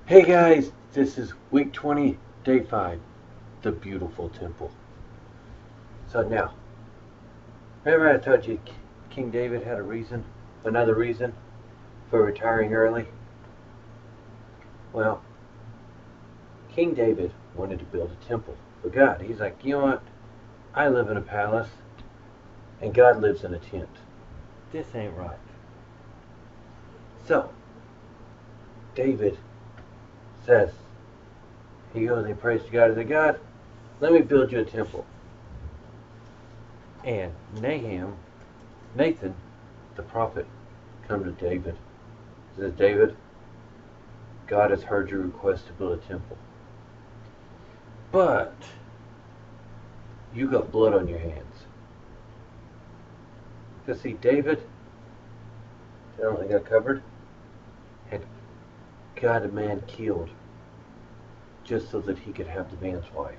Hey guys, this is week 20, day 5, the beautiful temple. So now, remember I told you King David had another reason for retiring early? Well, King David wanted to build a temple for God. He's like, you know what? I live in a palace and God lives in a tent. This ain't right. So, David says, he goes and he prays to God. He says, God, let me build you a temple. And Nathan, the prophet, come to David. He says, David, God has heard your request to build a temple. But you got blood on your hands. Because see, David, generally got covered, had got a man killed just so that he could have the man's wife.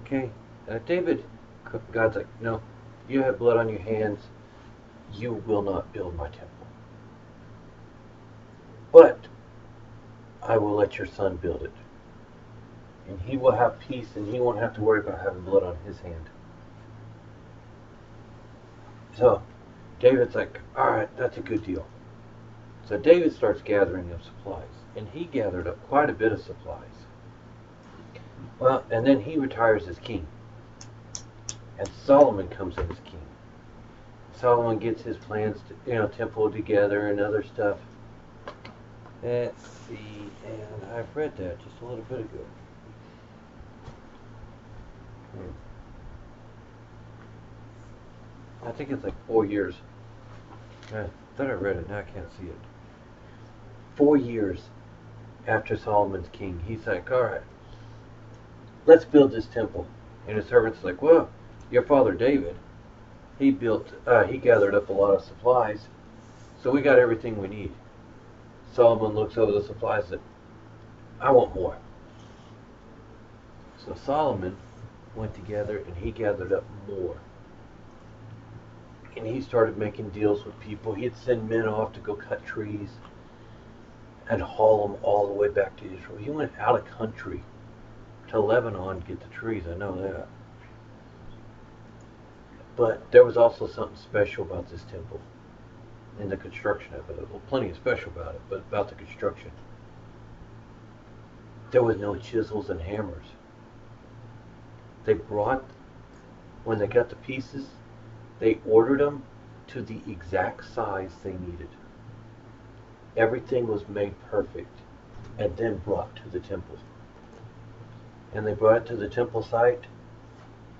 Okay? David, God's like, no, you have blood on your hands. You will not build my temple. But I will let your son build it. And he will have peace and he won't have to worry about having blood on his hand. So David's like, alright, that's a good deal. So David starts gathering up supplies. And he gathered up quite a bit of supplies. Well, and then he retires as king. And Solomon comes in as king. Solomon gets his plans to, temple together and other stuff. Let's see, and I've read that just a little bit ago. I think it's like 4 years. I thought I read it, now I can't see it. 4 years after Solomon's king, he's like, alright, let's build this temple. And his servant's like, well, your father David, he gathered up a lot of supplies, so we got everything we need. Solomon looks over the supplies and said, I want more. So Solomon went together and he gathered up more. And he started making deals with people. He'd send men off to go cut trees and haul them all the way back to Israel. He went out of country to Lebanon to get the trees, I know that. But there was also something special about this temple in the construction of it. Well, plenty of special about it, but about the construction. There was no chisels and hammers. When they got the pieces, they ordered them to the exact size they needed. Everything was made perfect and then brought to the temple. And they brought it to the temple site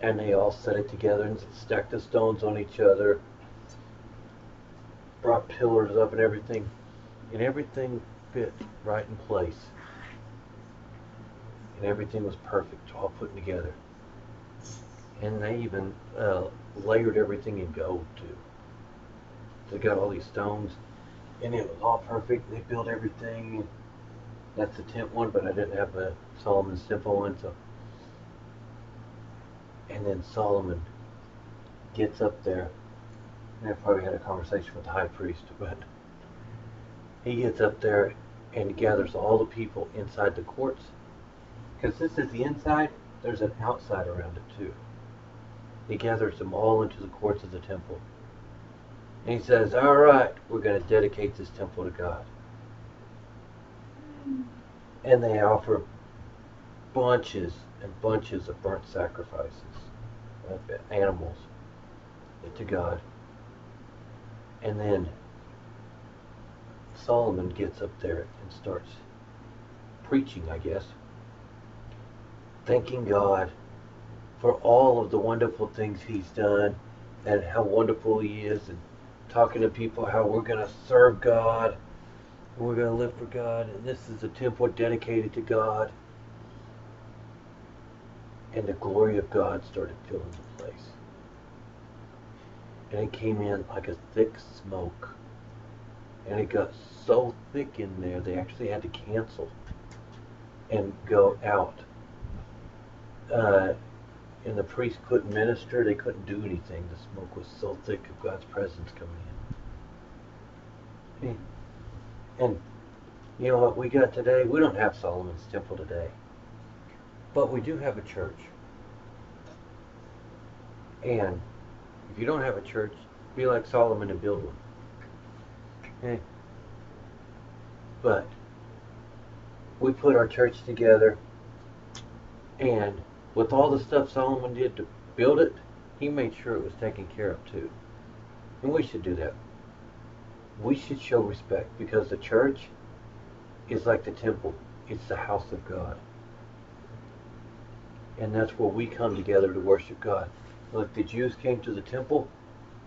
and they all set it together and stacked the stones on each other, brought pillars up and everything fit right in place. And everything was perfect, all put together. And they even layered everything in gold too. They got all these stones, and it was all perfect. They built everything. That's the tent one, but I didn't have the Solomon's temple one. So, and then Solomon gets up there, and I probably had a conversation with the high priest, but he gets up there and gathers all the people inside the courts. Because this is the inside, there's an outside around it too. He gathers them all into the courts of the temple. And he says, all right, we're going to dedicate this temple to God. And they offer bunches and bunches of burnt sacrifices of animals to God. And then Solomon gets up there and starts preaching, I guess, thanking God for all of the wonderful things he's done and how wonderful he is, and talking to people how we're going to serve God, and we're going to live for God, and this is a temple dedicated to God. And the glory of God started filling the place. And it came in like a thick smoke. And it got so thick in there, they actually had to cancel and go out. And the priest couldn't minister, they couldn't do anything. The smoke was so thick of God's presence coming in. And You know what we got today? We don't have Solomon's temple today. But we do have a church. And if you don't have a church, be like Solomon and build one. Okay? But we put our church together, and with all the stuff Solomon did to build it, he made sure it was taken care of too. And we should do that. We should show respect, because the church is like the temple. It's the house of God. And that's where we come together to worship God. Like the Jews came to the temple,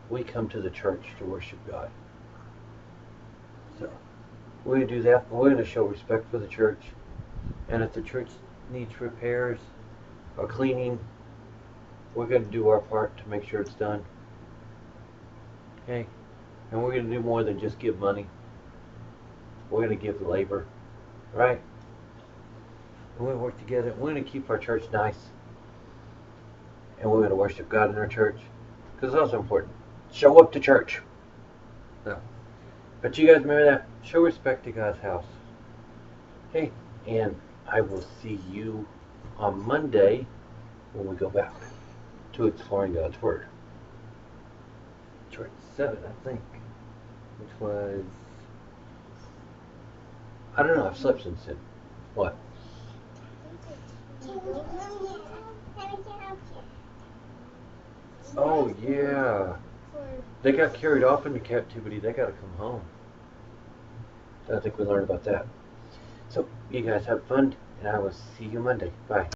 we come to the church to worship God. So we're going to do that. We're going to show respect for the church. And if the church needs repairs or cleaning, we're going to do our part to make sure it's done. Okay? And we're going to do more than just give money. We're going to give labor. Right? And we're going to work together. We're going to keep our church nice. And we're going to worship God in our church. Because it's also important. Show up to church. So, but you guys remember that? Show respect to God's house. Okay? And I will see you on Monday when we go back to exploring God's Word. Chapter 7, I think. Which was... I don't know, I've slept since then. What? Oh, yeah. They got carried off into captivity. They got to come home. So I think we learned about that. So, you guys have fun, and I will see you Monday. Bye.